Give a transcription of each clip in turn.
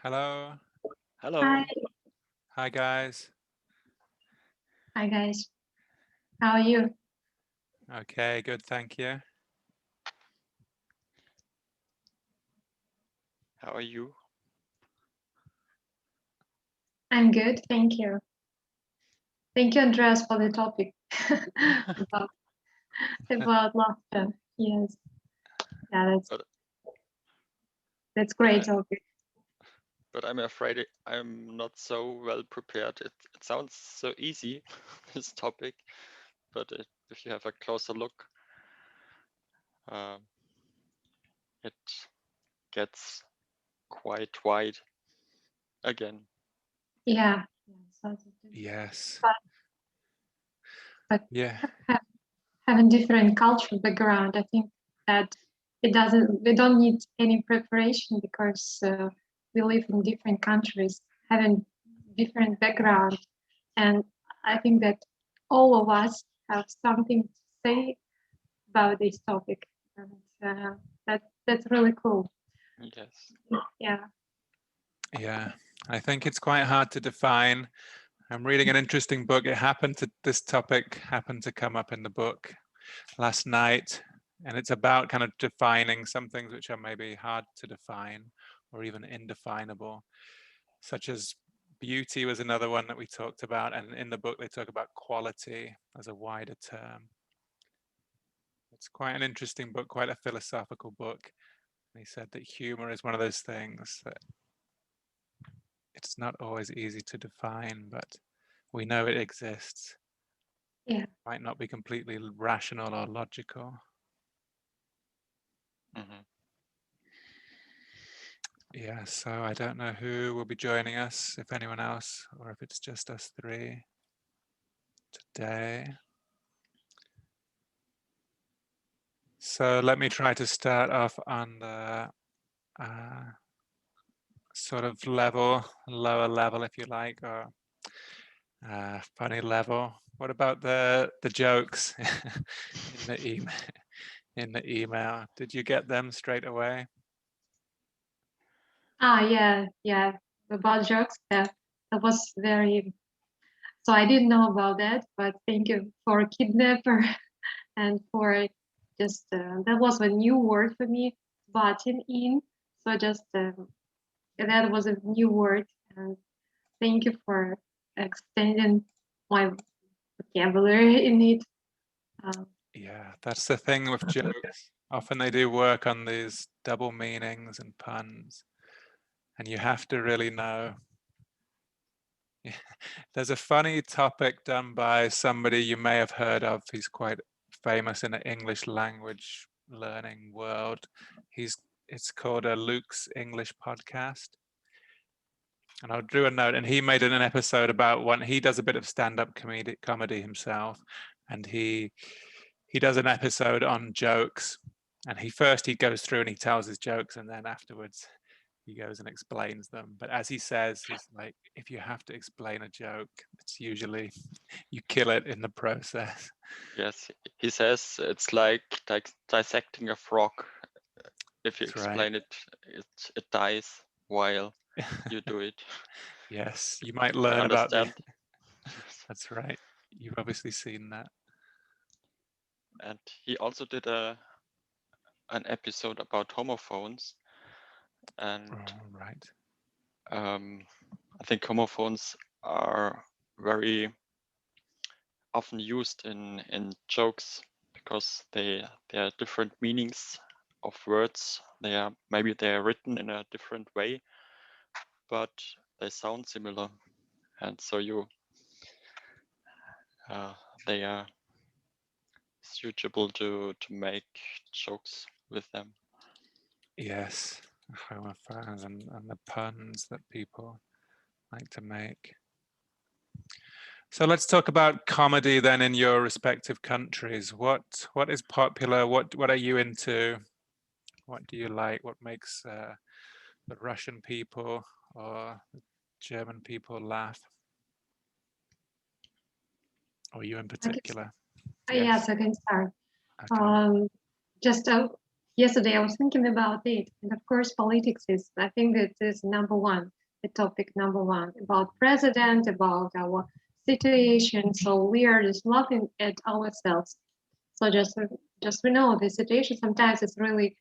Hello. Hi, Hello. Hi, guys. hi guys. How are you? Okay, good. Thank you. How are you? I'm good, thank you. Thank you, Andreas, for the topic about, about laughter. Yes, yeah, But that's but great I topic. but I'm afraid I'm not so well prepared. It sounds so easy, this topic, but if you have a closer look, uh, it gets quite wide again. Yeah, so, Yes. but but Yeah. ha- having different cultural background, I think that we don't need any preparation because we live in different countries, having different background, and I think that all of us have something to say about this topic, and that's really cool. Yes. Yeah, Yeah. I think it's quite hard to define. I'm reading an interesting book. This topic happened to come up in the book last night, and it's about kind of defining some things which are maybe hard to define or even indefinable, such as beauty was another one that we talked about. And in the book, they talk about quality as a wider term. It's quite an interesting book, quite a philosophical book. And he said that humor is one of those things that it's not always easy to define, but we know it exists. yeah. It might not be completely rational or logical. Hmm. Yeah, so I don't know who will be joining us, if anyone else, or if it's just us three today. So let me try to start off on the sort of lower level, if you like, or funny level. What about the jokes in the email? In the email, did you get them straight away? Yeah. About jokes, that was very. So I didn't know about that, but thank you for kidnapper and for just that was a new word for me. Button in. So just that was a new word, and thank you for extending my vocabulary in it. Um, Yeah, that's the thing with jokes. Often they do work on these double meanings and puns, and you have to really know. There's a funny topic done by somebody you may have heard of. He's quite famous in the English language learning world. It's called a Luke's English podcast. And I drew a note, and he made an episode about one. He does a bit of stand-up comedy himself, and he does an episode on jokes. And he goes through and he tells his jokes, and then afterwards he goes and explains them. But as he says, he's like, if you have to explain a joke, it's usually you kill it in the process. Yes, he says it's like dissecting a frog. If you That's right. explain it, it dies while you do it. Yes, you might I learn about the. understand. That's right. You've obviously seen that. And he also did an episode about homophones, and Oh, right. I think homophones are very often used in jokes because they are different meanings of words. They are written in a different way, but they sound similar, and so they are suitable to make jokes with them. Yes, homophones and the puns that people like to make. So let's talk about comedy then in your respective countries. What is popular? What are you into? What do you like? What makes the Russian people or the German people laugh? Or you in I can, particular? yes, Yes. I can start. Okay. Um, just yesterday I was thinking about it, and of course, politics is. I think that is number one, the topic number one about president, about our situation. So we are just laughing at ourselves. So just we know the situation sometimes is really.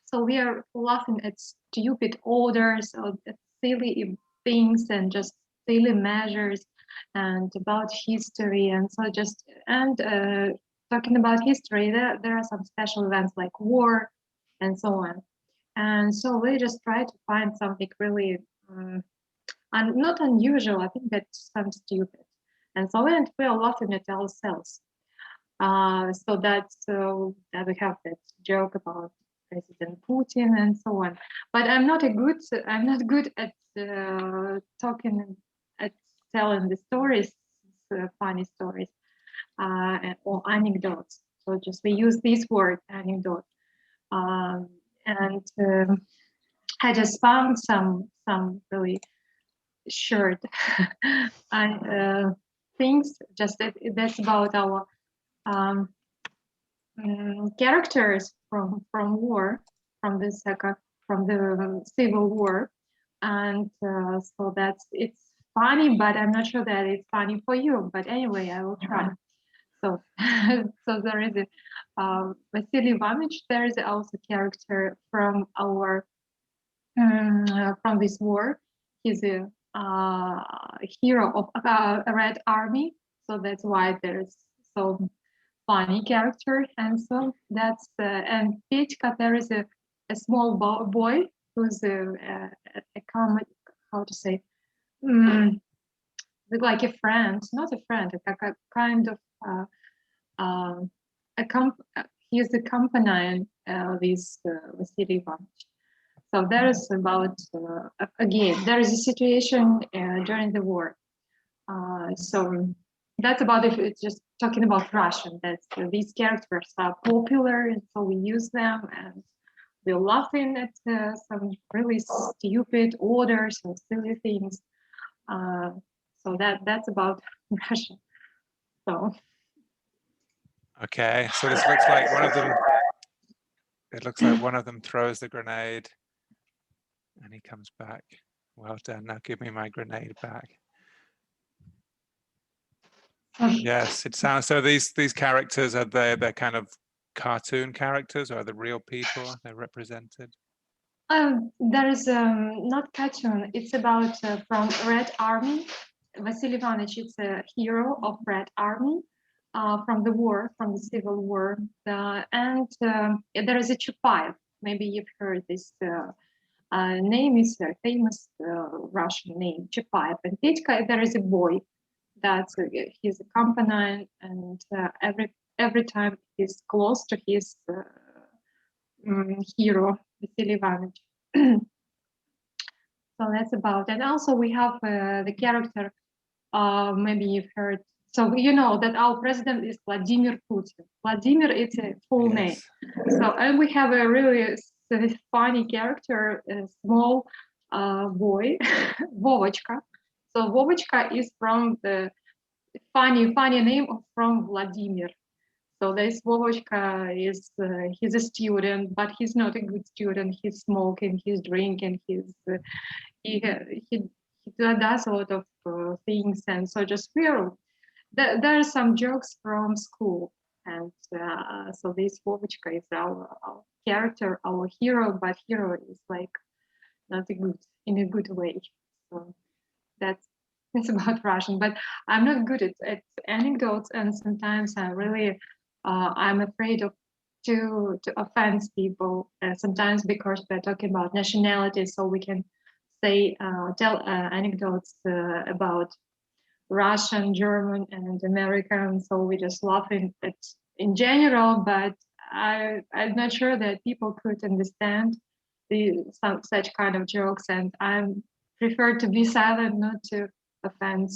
So we are laughing at stupid orders or at silly things and just silly measures and about history. And so just and talking about history, there are some special events like war and so on. And so we just try to find something really not unusual. I think that's some stupid. And so we are laughing at ourselves. So that we have that joke about President Putin and so on. But I'm not good at talking, at telling the stories, funny stories, or anecdotes. So just we use this word anecdote, and I just found some really short things. Just that's about our characters from war, from the civil war, and so it's funny, but I'm not sure that it's funny for you. But anyway, I will try. So so there is a Vasily Ivanovich. There is also character from our from this war. He's a hero of a Red Army, so that's why there's so funny character. And so that's and Petька, there is a small boy who's a common, how to say, like a friend, not a friend, a kind of he's accompanying this Vasily Ivanovich. So there is about again there is a situation during the war. So that's about if it's just talking about Russian. That's these characters are popular, and so we use them, and we're laughing at some really stupid orders and silly things. So that's about Russia. So Okay, so this looks like one of them. It looks like one of them throws the grenade, and he comes back. Well done. Now give me my grenade back. Yes, it sounds so. These characters are they're kind of cartoon characters, or are they real people? They're represented. there is not cartoon. It's about from Red Army. Vasily Ivanovich is a hero of Red Army from the war, from the Civil War. And there is a Chupayev. Maybe you've heard this name. Is a famous Russian name, Chupayev. And Petька, there is a boy that's he's accompanying, and every time he's close to his hero, Vasily Ivanovich. So that's about it. Also, we have the character, maybe you've heard. So you know that our president is Vladimir Putin. Vladimir is a full name. So and we have a really funny character, a small boy, Vovочка. So Vovочка is from the funny name from Vladimir. So this Vovочка is he's a student, but he's not a good student. He's smoking, he's drinking, he does a lot of things, and so just there are some jokes from school, and so this Vovочка is our character, our hero, but hero is like not in a good way. So that's about Russian, but I'm not good at anecdotes, and sometimes I really I'm afraid of to offend people. Sometimes because we're talking about nationality, so we can say tell anecdotes about Russian, German, and American. So we just laughing at in general, but I'm not sure that people could understand such kind of jokes, and I prefer to be silent, not to offend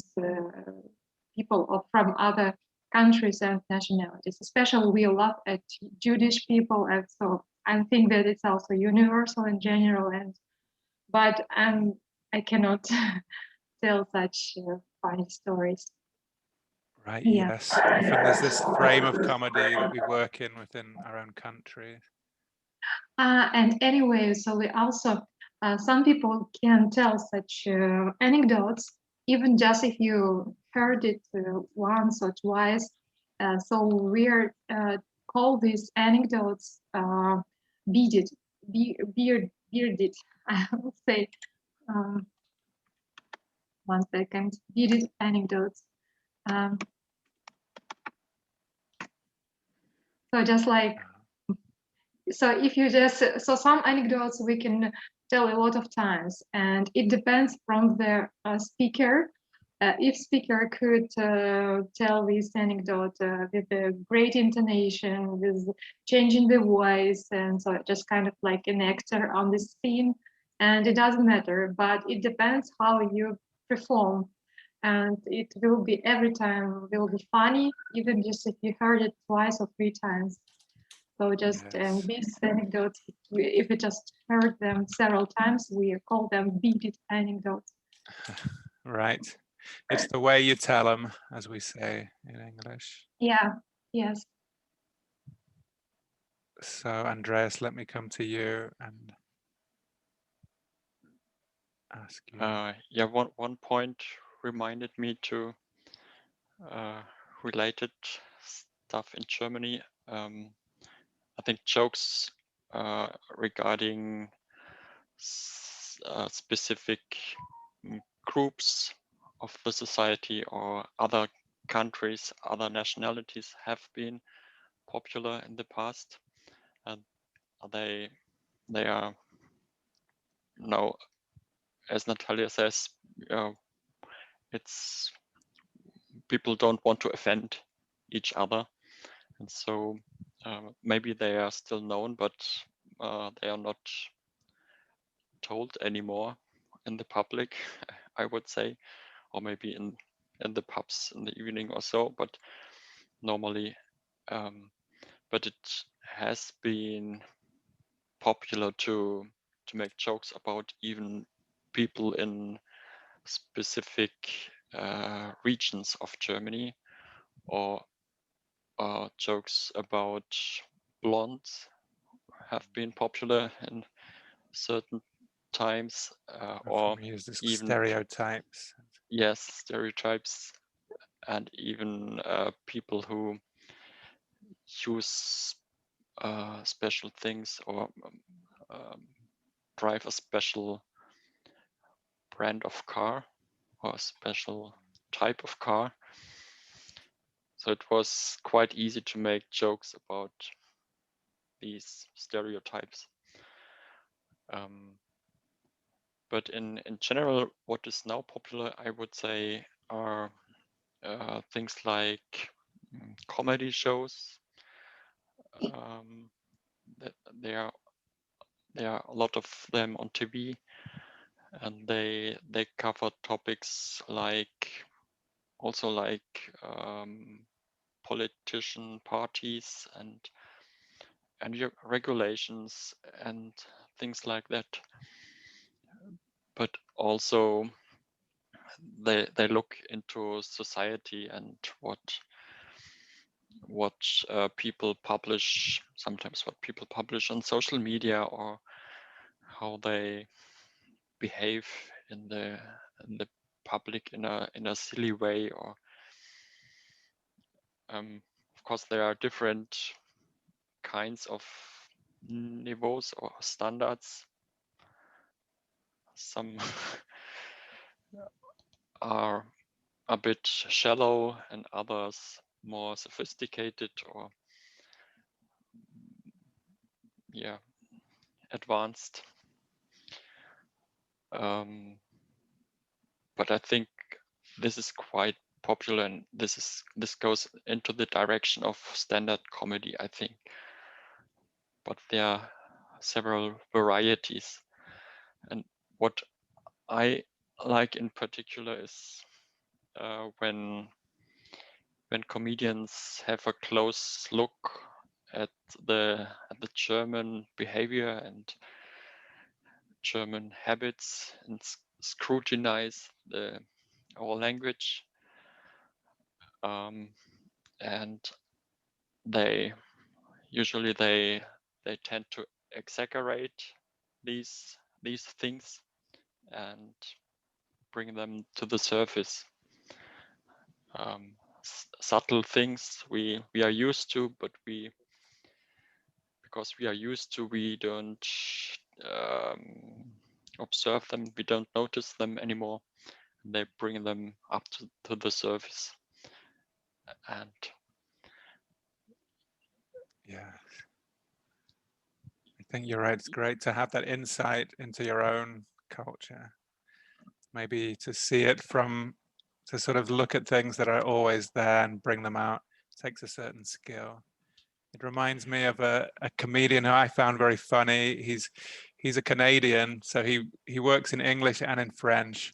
people from other countries and nationalities. Especially we laugh at Jewish people, and so I think that it's also universal in general. But I cannot tell such funny stories. Right, Yeah. yes. Often there's this frame of comedy that we work in within our own country. And anyway, so we also, some people can tell such anecdotes, even just if you heard it once or twice. So we're call these anecdotes bearded, bearded. I would say, um, 1 second, bearded anecdotes. Um, so just like, so if you just, so some anecdotes we can tell a lot of times, and it depends from the speaker. If speaker could tell this anecdote with a great intonation, with changing the voice, and so just kind of like an actor on the scene, and it doesn't matter, but it depends how you perform, and it will be every time will be funny, even just if you heard it twice or 3 times. So just Yes. these anecdotes, if we just heard them several times, we call them beaded anecdotes. Right. It's the way you tell them, as we say in English. Yeah, yes. So Andreas, let me come to you and ask you. Yeah, one point reminded me to related stuff in Germany. I think jokes regarding specific groups of the society or other countries, other nationalities have been popular in the past, and they are now, as Natalia says, it's people don't want to offend each other, and so maybe they are still known, but they are not told anymore in the public, I would say, or maybe in the pubs in the evening or so, but normally, but it has been popular to make jokes about even people in specific regions of Germany, or jokes about blondes have been popular in certain times, or Often we use this even stereotypes. yes, stereotypes, and even people who use special things or drive a special brand of car or a special type of car. So it was quite easy to make jokes about these stereotypes. But in general, what is now popular, I would say, are things like comedy shows. There are a lot of them on TV, and they cover topics like also like politician parties and regulations and things like that. But also they look into society and what people publish, sometimes what people publish on social media, or how they behave in the public in a silly way, or of course there are different kinds of niveaus or standards. Some are a bit shallow and others more sophisticated, or yeah, advanced. But I think this is quite popular, and this goes into the direction of stand-up comedy, I think. But there are several varieties, and what I like in particular is when comedians have a close look at the German behavior and German habits, and scrutinize our language. and they usually they tend to exaggerate these things and bring them to the surface. Subtle things we are used to, but because we are used to, we don't observe them, we don't notice them anymore. They bring them up to the surface. And yeah, I think you're right. It's great to have that insight into your own culture. Maybe to see it to sort of look at things that are always there and bring them out takes a certain skill. It reminds me of a comedian who I found very funny. He's a Canadian, so he works in English and in French,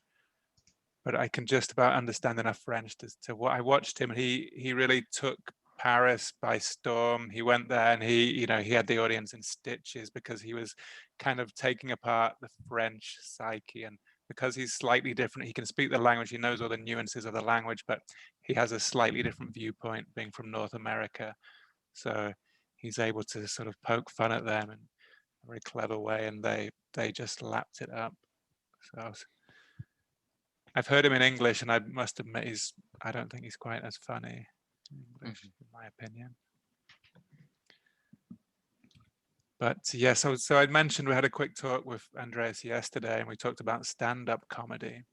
but I can just about understand enough French to what I watched him. He really took Paris by storm. He went there and he had the audience in stitches because he was kind of taking apart the French psyche, and because he's slightly different, he can speak the language, he knows all the nuances of the language, but he has a slightly different viewpoint being from North America. So he's able to sort of poke fun at them in a very clever way, and they just lapped it up. So I've heard him in English, and I must admit I don't think he's quite as funny in English, in my opinion. But yeah, so I'd mentioned we had a quick talk with Andreas yesterday, and we talked about stand-up comedy.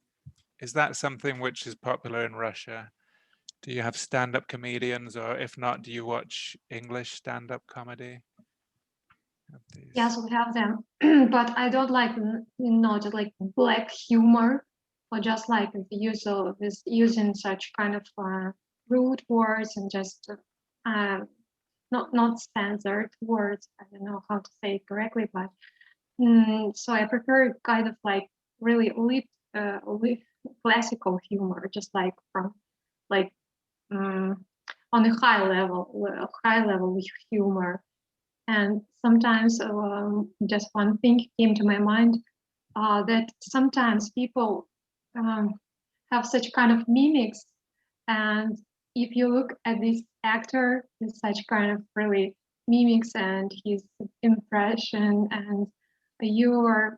Is that something which is popular in Russia? Do you have stand-up comedians, or if not, do you watch English stand-up comedy? Yes, we have them, but I don't like just like black humor, or just like the use of this using such kind of rude words and just not censored words. I don't know how to say it correctly, but so I prefer kind of like really classical humor, just like from like on a high level humor. And sometimes just one thing came to my mind, that sometimes people have such kind of mimics, and if you look at this actor with such kind of really mimics and his impression, and you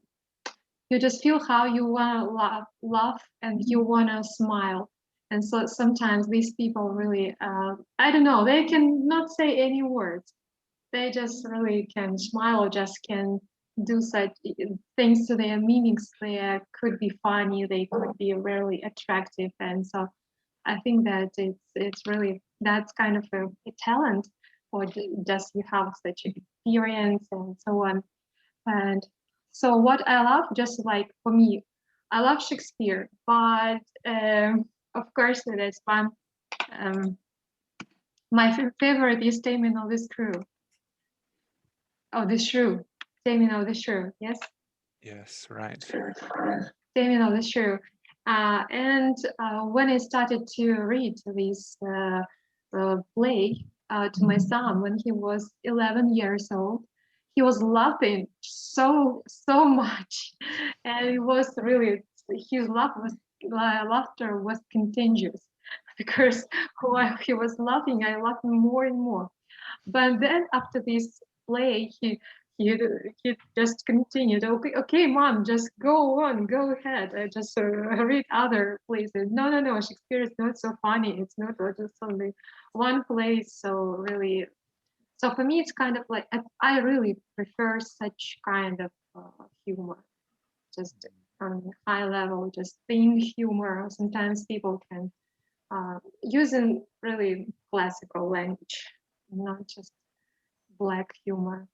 just feel how you want to laugh and you want to smile. And so sometimes these people really, I don't know, they can not say any words. They just really can smile, or just can do such things to their mimics. They could be funny, they could be really attractive. And so I think that it's really, that's kind of a talent, or just you have such experience and so on. And so what I love, just like for me, I love Shakespeare, but of course there's one. My favorite is Taming of the Shrew. Oh, the Shrew. Taming of the Shrew. Yes. Yes, right. Taming of the Shrew. And when I started to read this play to my son when he was 11 years old, he was laughing so much, and it was really, his laughter was contagious, because while he was laughing, I laughed more and more. But then after this play, he just continued. Okay, mom, just go on, go ahead. I just read other places. No, Shakespeare is not so funny. It's not just only one place. So really, so for me, it's kind of like I really prefer such kind of humor, just on a high level, just thin humor. Sometimes people can use in really classical language, not just black humor.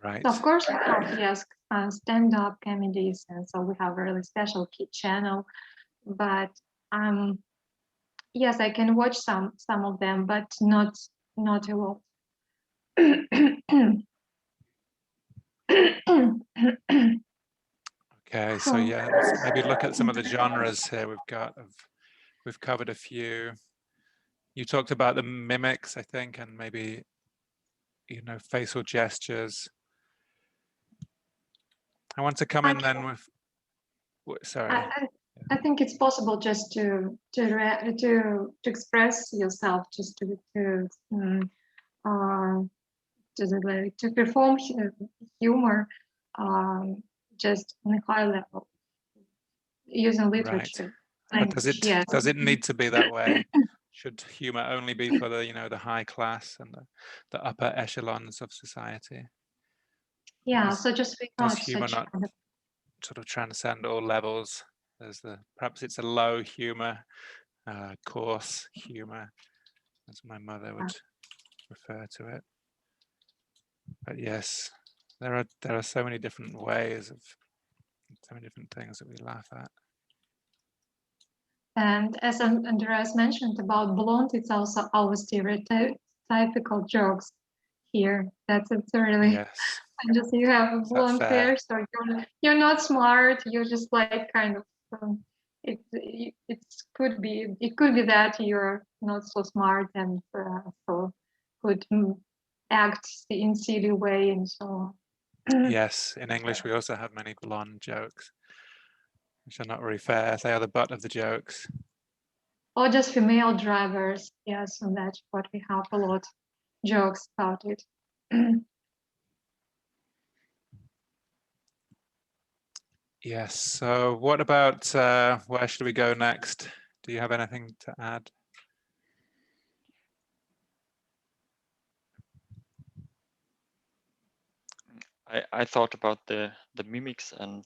Right. So of course we have, yes, stand-up comedies, and so we have a really special kid channel. But yes, I can watch some of them, but not a lot. Okay, so yeah, let's maybe look at some of the genres here we've covered a few. You talked about the mimics, I think, and maybe, facial gestures. I want to come in then with, sorry. I think it's possible just to express yourself, just to perform humor, just on a high level using literature. But does Language, it need to be that way? Should humor only be for the the high class and the upper echelons of society? Yeah, so just we Does got humor such not sort of transcend all levels? There's perhaps it's a low humor, coarse humor, as my mother would refer to it. But yes, there are so many different ways of so many different things that we laugh at. And as Andreas mentioned about blonde, it's also our stereotypical jokes here. It's really Yes. just you have blonde fair? hair, so you're not smart. You're just like kind of it could be that you're not so smart and so could act in silly way and so on. Yes, in English we also have many blonde jokes, which are not very fair. They are the butt of the jokes. Or just female drivers, yes, and that's what we have a lot jokes about it. Yes, so what about where should we go next? Do you have anything to add? I thought about the mimics and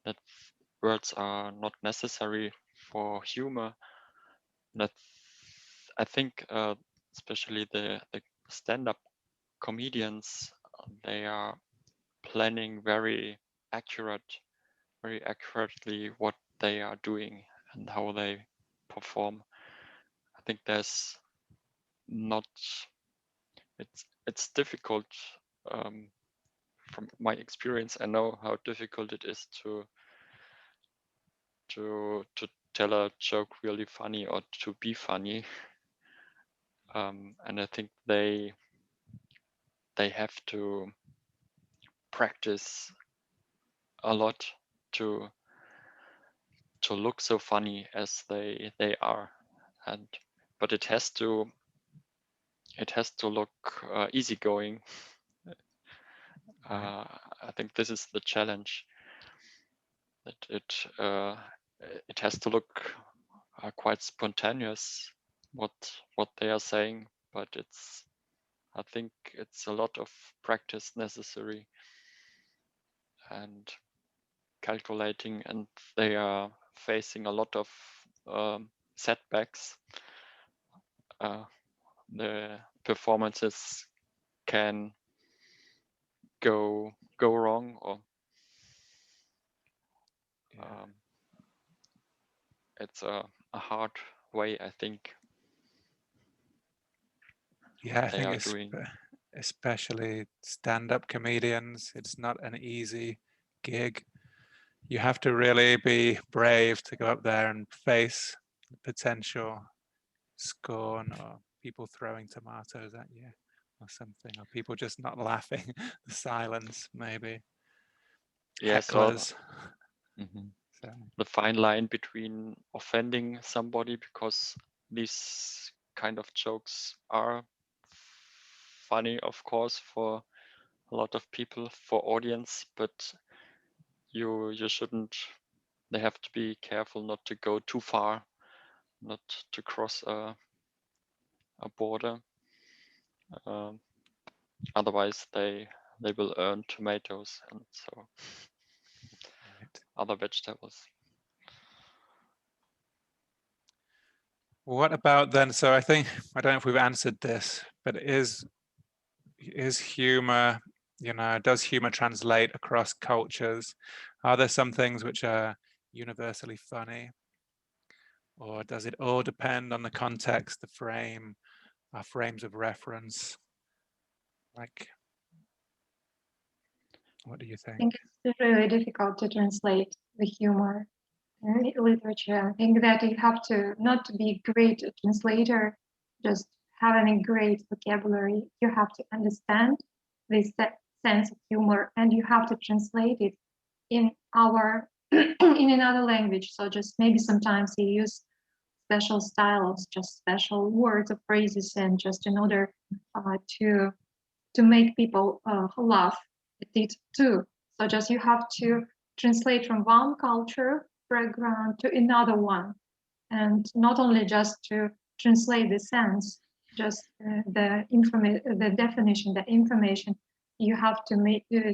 that words are not necessary for humor. That I think especially the stand-up comedians, they are planning very accurately what they are doing and how they perform. I think there's not it's difficult. From my experience, I know how difficult it is to tell a joke really funny or to be funny. And I think they have to practice a lot to look so funny as they are, but it has to look easygoing. I think this is the challenge, that it has to look quite spontaneous what they are saying, but I think it's a lot of practice necessary and calculating, and they are facing a lot of setbacks. The performances can go wrong, or it's a hard way, I think. Yeah, I think especially stand-up comedians, it's not an easy gig. You have to really be brave to go up there and face potential scorn or people throwing tomatoes at you or something, or people just not laughing, the silence maybe. Yes, hecklers. So the fine line between offending somebody, because these kind of jokes are funny, of course, for a lot of people, for audience, but you shouldn't. They have to be careful not to go too far, not to cross a border. Otherwise, they will earn tomatoes and so other vegetables. What about then? So I don't know if we've answered this, but is humor, does humor translate across cultures? Are there some things which are universally funny? Or does it all depend on the context, the frame, our frames of reference? Like, what do you think? I think it's really difficult to translate the humor in literature. I think that you have to not to be a great translator, just having a great vocabulary. You have to understand this sense of humor, and you have to translate it in our in another language. So just maybe sometimes you use special styles, just special words or phrases, and just in order to make people laugh at it too. So just you have to translate from one culture background to another one, and not only just to translate the sense, just the definition, the information. You have to make them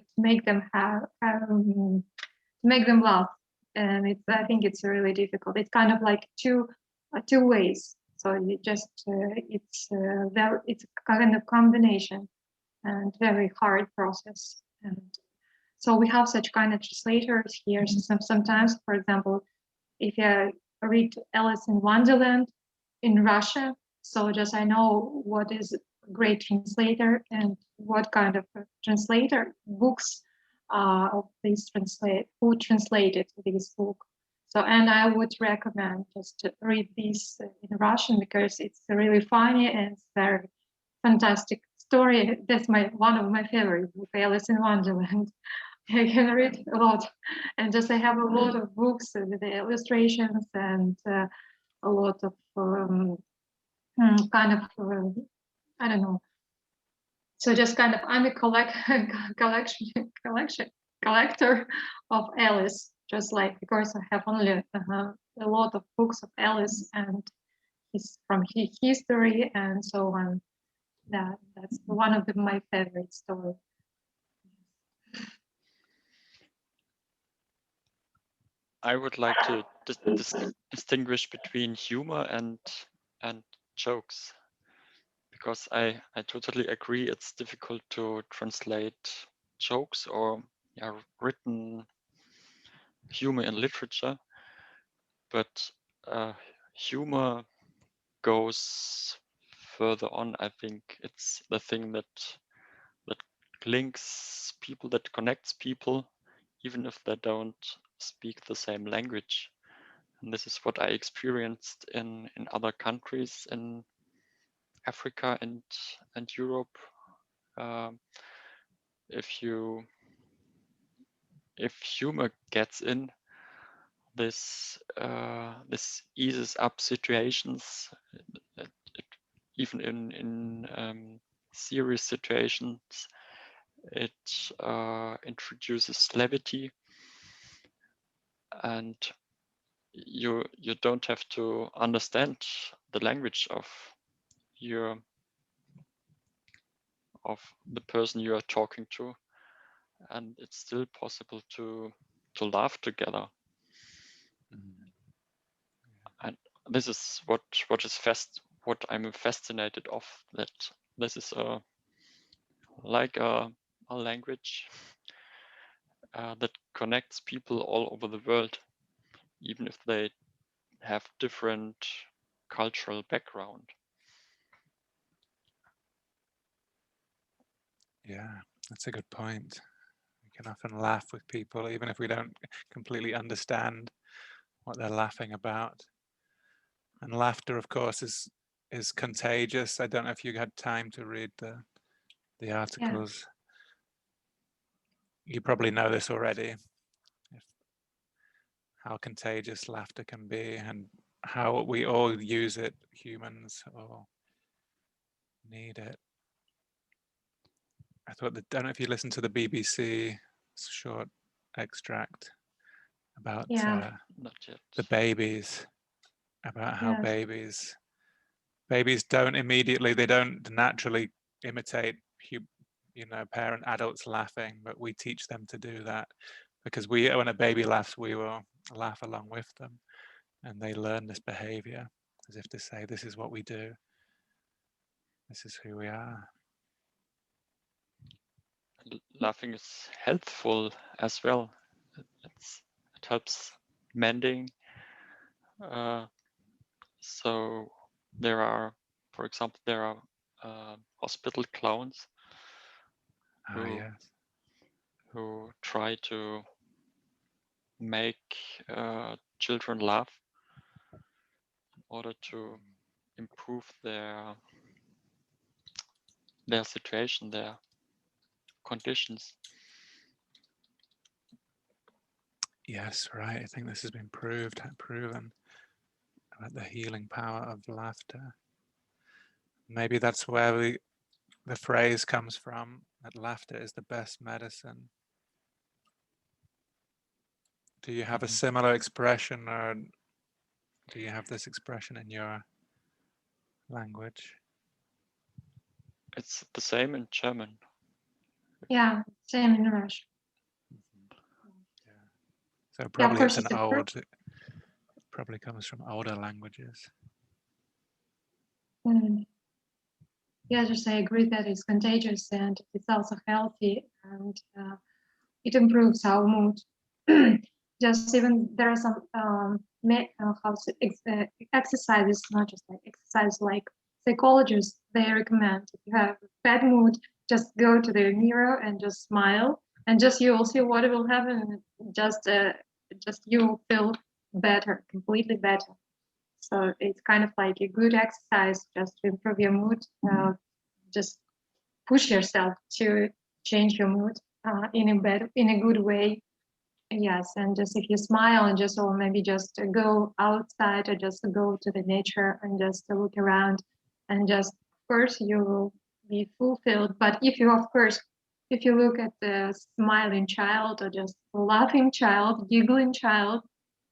make them laugh, and I think it's really difficult. It's kind of like two ways. So you just it's kind of combination and very hard process. And so we have such kind of translators here. So sometimes, for example, if you read Alice in Wonderland in Russia, so just I know what is a great translator and what kind of translator books of these who translated this book. So, and I would recommend just to read this in Russian because it's really funny and it's very fantastic story. That's one of my favorite books, Alice in Wonderland. I can read a lot, and just I have a lot of books with the illustrations and a lot of kind of I don't know. So just kind of I'm a collector of Alice, just like because I have only a lot of books of Alice and from his history and so on. That's one of my favorite stories. I would like to distinguish between humor and jokes, because I totally agree it's difficult to translate jokes or written humor in literature, but humor goes further on. I think it's the thing that links people, that connects people, even if they don't speak the same language. And this is what I experienced in other countries in Africa and Europe. If humor gets in, this eases up situations. Even in serious situations, it introduces levity, and you don't have to understand the language of the person you are talking to, and it's still possible to laugh together. And this is what I'm fascinated of, that this is like a language that connects people all over the world, even if they have different cultural background. Yeah, that's a good point. We can often laugh with people, even if we don't completely understand what they're laughing about. And laughter, of course, is contagious. I don't know if you had time to read the articles. Yeah. You probably know this already, how contagious laughter can be and how we all use it, humans, or need it. I don't know if you listened to the BBC short extract about Not yet. the babies, about how babies don't naturally imitate adults laughing, but we teach them to do that because when a baby laughs, we will laugh along with them, and they learn this behavior as if to say, this is what we do, this is who we are. Laughing is helpful as well. It helps mending. So there are, for example, hospital clowns who try to make children laugh in order to improve their situation, their conditions. Yes, right. I think this has been proven about the healing power of laughter. Maybe that's where the phrase comes from, that laughter is the best medicine. Do you have a similar expression, or do you have this expression in your language? It's the same in German. Yeah, same in Russian. So Yeah, of probably course, it's it's an a old, it probably comes from older languages. Yeah, just I agree that it's contagious and it's also healthy, and it improves our mood. Just even there are some exercises, not just like exercise, like psychologists they recommend. If you have a bad mood, just go to the mirror and just smile, and just you will see what will happen. Just you will feel better, completely better. So it's kind of like a good exercise just to improve your mood. Just push yourself to change your mood in a good way. Yes, and just if you smile and just or maybe just go outside or just go to the nature and just look around, and just of course you will be fulfilled. But if you of course if you look at the smiling child or just laughing child, giggling child,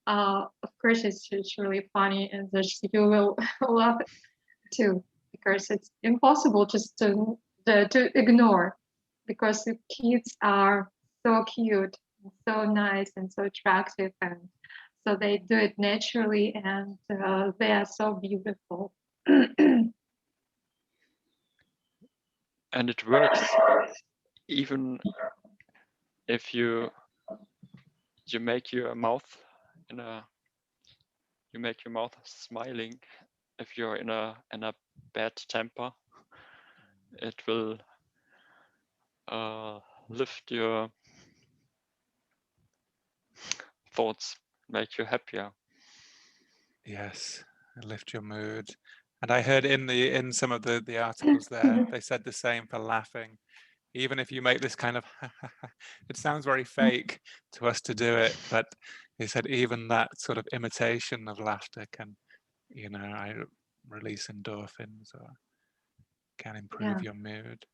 of course it's really funny, and just you will laugh too, because it's impossible just to ignore, because the kids are so cute, so nice, and so attractive, and so they do it naturally, and they are so beautiful. And it works even if you make your mouth you make your mouth smiling. If you're in a bad temper, it will lift your thoughts, make you happier. Yes, lift your mood. And I heard in some of the articles there, they said the same for laughing. Even if you make this kind of, it sounds very fake to us to do it, but they said even that sort of imitation of laughter can, I release endorphins or can improve your mood.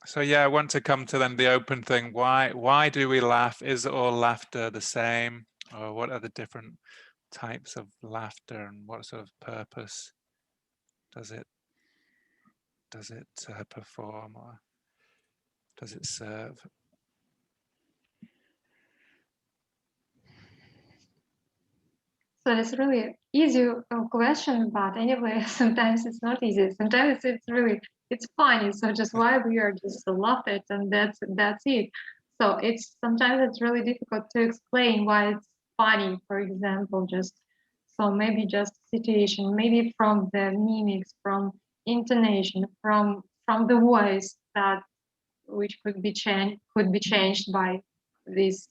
So yeah, I want to come to then the open thing. Why do we laugh? Is all laughter the same, or what are the different types of laughter, and what sort of purpose does it perform, or does it serve? So it's really easy question, but anyway, sometimes it's not easy. Sometimes it's funny. So just why we are just laugh it, and that's it. So sometimes it's really difficult to explain why it's funny. For example, just so maybe just situation, maybe from the mimics, from intonation, from the voice that which could be changed by this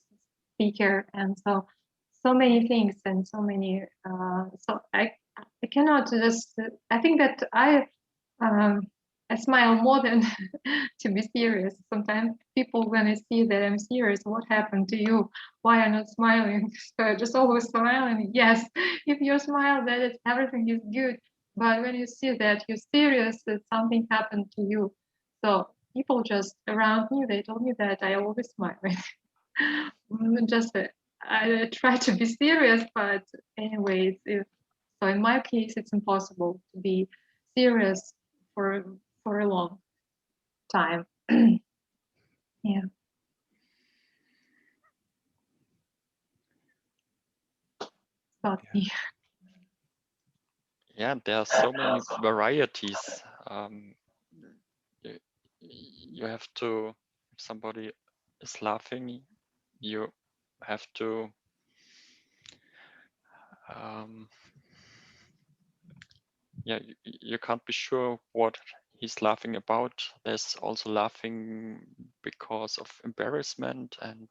speaker, and so many things, and so many so I cannot just I think that um, I smile more than to be serious. Sometimes people, when I see that I'm serious, what happened to you, why are you not smiling? So I just always smiling. Yes, if you smile, that everything is good, but when you see that you're serious, that something happened to you. So people just around me, they told me that I always smile. Just I try to be serious, but anyways, so in my case, it's impossible to be serious for a long time. Yeah. About me. Yeah, there are so many varieties. You have to, if somebody is laughing, you have to yeah, you can't be sure what he's laughing about. There's also laughing because of embarrassment and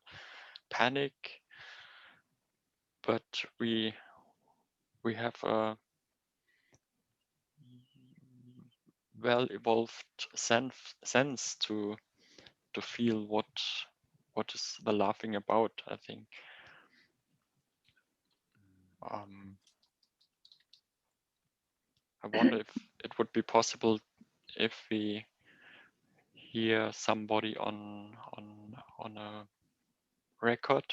panic, but we have a well evolved sense to to feel what is the laughing about, I think. I wonder if it would be possible if we hear somebody on a record,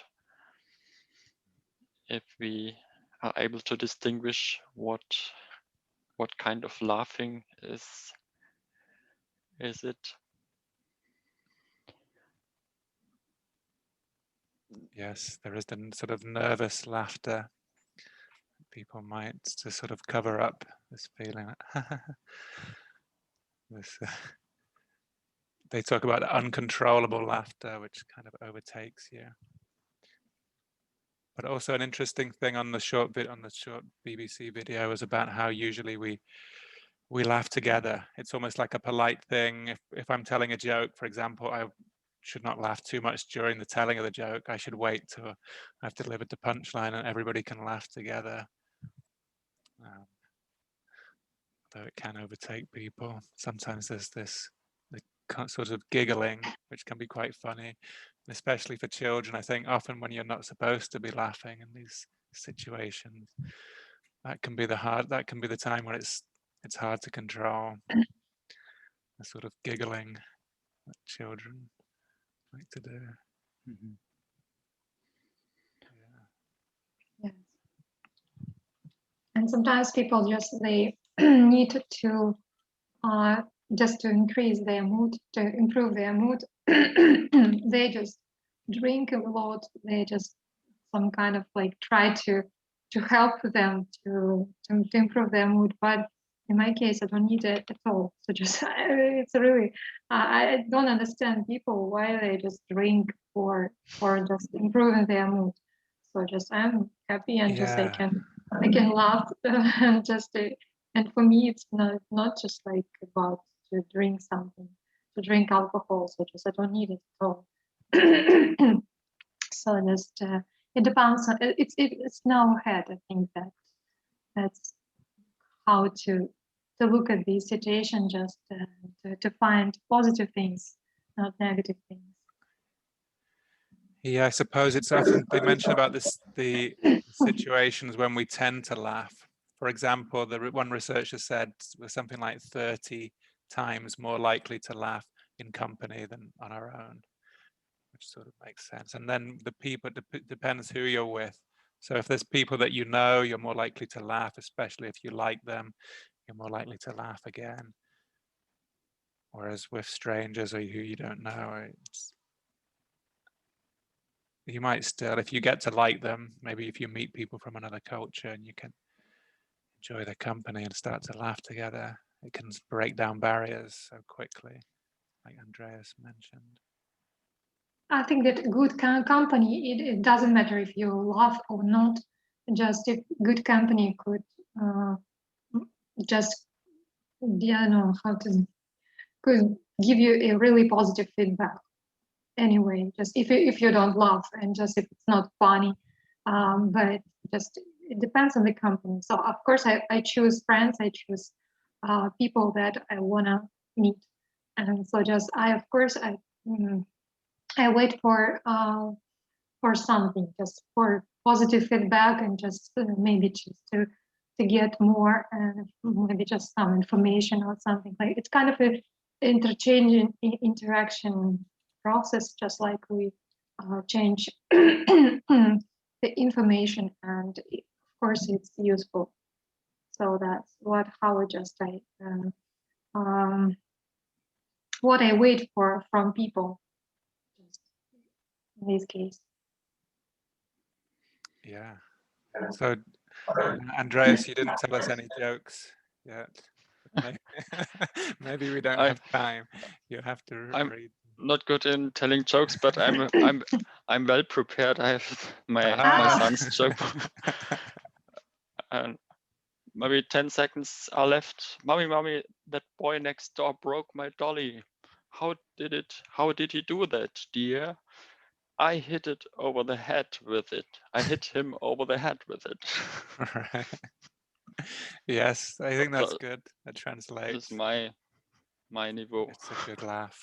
if we are able to distinguish what kind of laughing is it. Yes, there is the sort of nervous laughter. People might to sort of cover up this feeling. This, they talk about uncontrollable laughter, which kind of overtakes you. But also an interesting thing on the short BBC video was about how usually we laugh together. It's almost like a polite thing. If I'm telling a joke, for example, I should not laugh too much during the telling of the joke. I should wait till I've delivered the punchline and everybody can laugh together. Though it can overtake people. Sometimes there's this sort of giggling, which can be quite funny, especially for children. I think often when you're not supposed to be laughing in these situations, that can be the time when it's hard to control. The sort of giggling that children like to do. Mm-hmm. Yes. And sometimes people they need to just to increase their mood, to improve their mood. They just drink a lot. They just some kind of like try to help them to improve their mood. But in my case, I don't need it at all. So just it's really I don't understand people why they just drink for just improving their mood. So just I'm happy and just I can laugh and just and for me it's not just like about to drink something, to drink alcohol. So just I don't need it at all. So just it depends on it's in our head. I think that's how to look at the situation, just to find positive things, not negative things. Yeah, I suppose it's often they mention about the situations when we tend to laugh. For example, one researcher said we're something like 30 times more likely to laugh in company than on our own, which sort of makes sense. And then the people, depends who you're with. So if there's people that you know, you're more likely to laugh, especially if you like them, you're more likely to laugh again. Whereas with strangers or who you don't know, you might still, if you get to like them, maybe if you meet people from another culture and you can enjoy their company and start to laugh together, it can break down barriers so quickly, like Andreas mentioned. I think that good company, it doesn't matter if you laugh or not, just if good company could just, I don't know how to, could give you a really positive feedback. Anyway, just if you don't laugh and just if it's not funny, but just it depends on the company. So of course I choose friends, I choose people that I wanna meet, and so just I wait for something, just for positive feedback, and just maybe just to get more and maybe just some information or something. Like it's kind of a interchanging interaction process, just like we change the information, and of course it's useful. So that's what I wait for from people in this case. Yeah. So Andreas, you didn't tell us any jokes yet. Maybe we don't have time. You have to read. Not good in telling jokes, but I'm well prepared. I have my son's joke. And maybe 10 seconds are left. Mommy, that boy next door broke my dolly. How did he do that, dear? I hit it over the head with it. I hit him over the head with it. Right. Yes, I think that's good. That translates. This is my niveau. It's a good laugh.